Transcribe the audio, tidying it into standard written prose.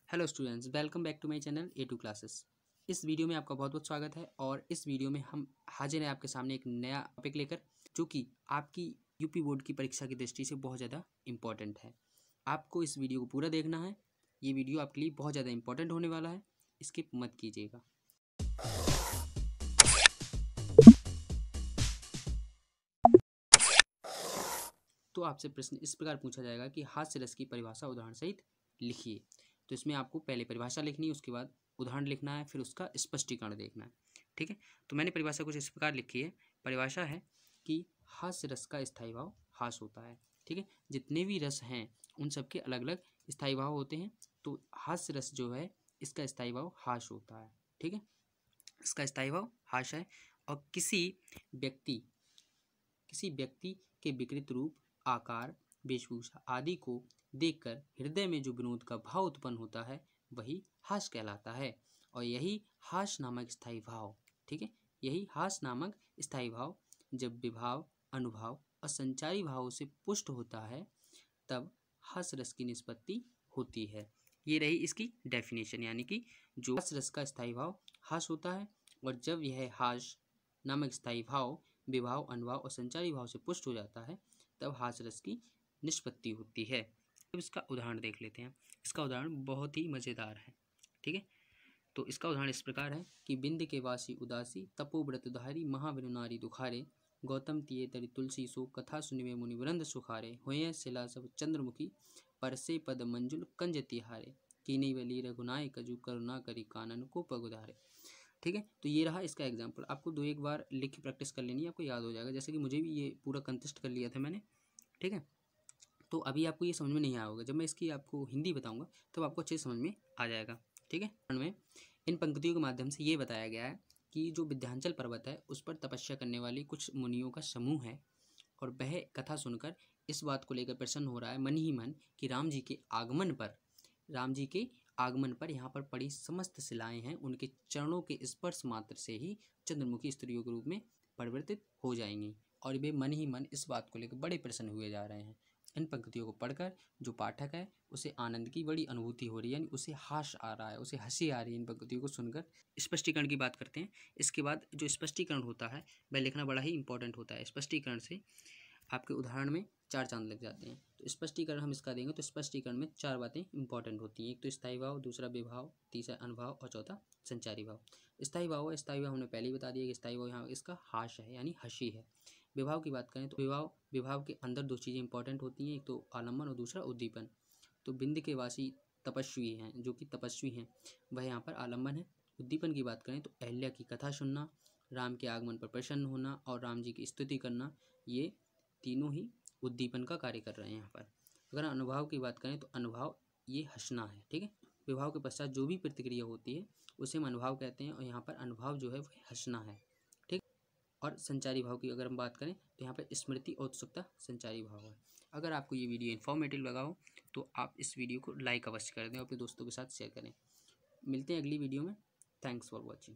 Hello students, welcome back to my channel A2 classes. इस video में आपका बहुत बहुत स्वागत है और इस वीडियो में हम हाजिर हैं आपके सामने एक नया टॉपिक लेकर, जो कि आपकी यूपी बोर्ड की परीक्षा की दृष्टि से बहुत ज़्यादा इम्पॉर्टेंट है। आपको इस वीडियो को पूरा देखना है। ये वीडियो आपके लिए बहुत ज़्यादा इम्पॉर्टेंट होने वाला है, स्किप मत कीजिएगा। तो आपसे प्रश्न इस प्रकार पूछा जाएगा कि हास्य रस की परिभाषा उदाहरण सहित लिखिए। तो इसमें आपको पहले परिभाषा लिखनी है, उसके बाद उदाहरण लिखना है, फिर उसका स्पष्टीकरण देखना है। ठीक है, तो मैंने परिभाषा कुछ इस प्रकार लिखी है। परिभाषा है कि हास्य रस का स्थायी भाव हास होता है। ठीक है, जितने भी रस हैं उन सबके अलग अलग स्थायी भाव होते हैं। तो हास्य रस जो है इसका स्थायी भाव हास होता है। ठीक है, इसका स्थायी भाव हास है और किसी व्यक्ति के विकृत रूप, आकार, वेशभूषा आदि को देखकर हृदय में जो विनोद का भाव उत्पन्न होता है वही हास कहलाता है। और यही हास नामक स्थायी भाव, ठीक है, यही हास नामक स्थायी भाव जब विभाव, अनुभाव और संचारी भावों से पुष्ट होता है तब हास रस की निष्पत्ति होती है। ये रही इसकी डेफिनेशन, यानी कि जो हास रस का स्थायी भाव हास होता है और जब यह हास नामक स्थायी भाव विभाव, अनुभाव और संचारी भाव से पुष्ट हो जाता है तब हास रस की निष्पत्ति होती है। अब इसका उदाहरण देख लेते हैं। इसका उदाहरण बहुत ही मज़ेदार है। ठीक है, तो इसका उदाहरण इस प्रकार है कि बिंद के वासी उदासी तपोव्रत धारी महाविनु नारी दुखारे गौतम तिये तरि तुलसी सो कथा सुनिवे मुनि वृंद सुखारे होय शिला सब चंद्रमुखी परसे पद मंजुल कंज तिहारे कीनी वली रघुनाय कजु करुणा करी कानन को पगुधारे। ठीक है, तो ये रहा इसका एग्जाम्पल। आपको दो एक बार लिख के प्रैक्टिस कर लेनी है, आपको याद हो जाएगा। जैसे कि मुझे भी ये पूरा कंटेस्ट कर लिया था मैंने। ठीक है, तो अभी आपको ये समझ में नहीं आया होगा। जब मैं इसकी आपको हिंदी बताऊंगा तब आपको अच्छे समझ में आ जाएगा। ठीक है, में इन पंक्तियों के माध्यम से ये बताया गया है कि जो विंध्याचल पर्वत है उस पर तपस्या करने वाली कुछ मुनियों का समूह है और वह कथा सुनकर इस बात को लेकर प्रसन्न हो रहा है मन ही मन कि राम जी के आगमन पर यहाँ पर पड़ी समस्त शिलाएं हैं उनके चरणों के स्पर्श मात्र से ही चंद्रमुखी स्त्रियों के रूप में परिवर्तित हो जाएंगी। और वे मन ही मन इस बात को लेकर बड़े प्रसन्न हुए जा रहे हैं। इन पंक्तियों को पढ़कर जो पाठक है उसे आनंद की बड़ी अनुभूति हो रही है, यानी उसे हास आ रहा है, उसे हंसी आ रही है इन पंक्तियों को सुनकर। स्पष्टीकरण की बात करते हैं। इसके बाद जो स्पष्टीकरण होता है वह लिखना बड़ा ही इंपॉर्टेंट होता है। स्पष्टीकरण से आपके उदाहरण में चार चांद लग जाते हैं। तो स्पष्टीकरण हम इसका देंगे तो स्पष्टीकरण में चार बातें इंपॉर्टेंट होती हैं। एक तो स्थायी भाव, दूसरा विभाव, तीसरा अनुभाव और चौथा संचारी भाव। स्थायी भाव हमने पहले ही बता दिया कि स्थायी भाव यहाँ इसका हास है, यानी हंसी है। विभाव की बात करें तो विभाव के अंदर दो चीज़ें इंपॉर्टेंट होती हैं, एक तो आलम्बन और दूसरा उद्दीपन। तो बिंद के वासी तपस्वी हैं, जो कि तपस्वी हैं, वह यहाँ पर आलम्बन है। उद्दीपन की बात करें तो अहल्या की कथा सुनना, राम के आगमन पर प्रसन्न होना और राम जी की स्तुति करना, ये तीनों ही उद्दीपन का कार्य कर रहे हैं यहाँ पर। अगर अनुभव की बात करें तो अनुभव ये हंसना है। ठीक है, विभाव के पश्चात जो भी प्रतिक्रिया होती है उसे हम अनुभव कहते हैं और यहाँ पर अनुभव जो है वह हंसना है। ठीक, और संचारी भाव की अगर हम बात करें तो यहाँ पर स्मृति और उत्सुकता संचारी भाव है। अगर आपको ये वीडियो इन्फॉर्मेटिव लगा हो तो आप इस वीडियो को लाइक अवश्य कर दें और अपने दोस्तों के साथ शेयर करें। मिलते हैं अगली वीडियो में। Thanks for watching.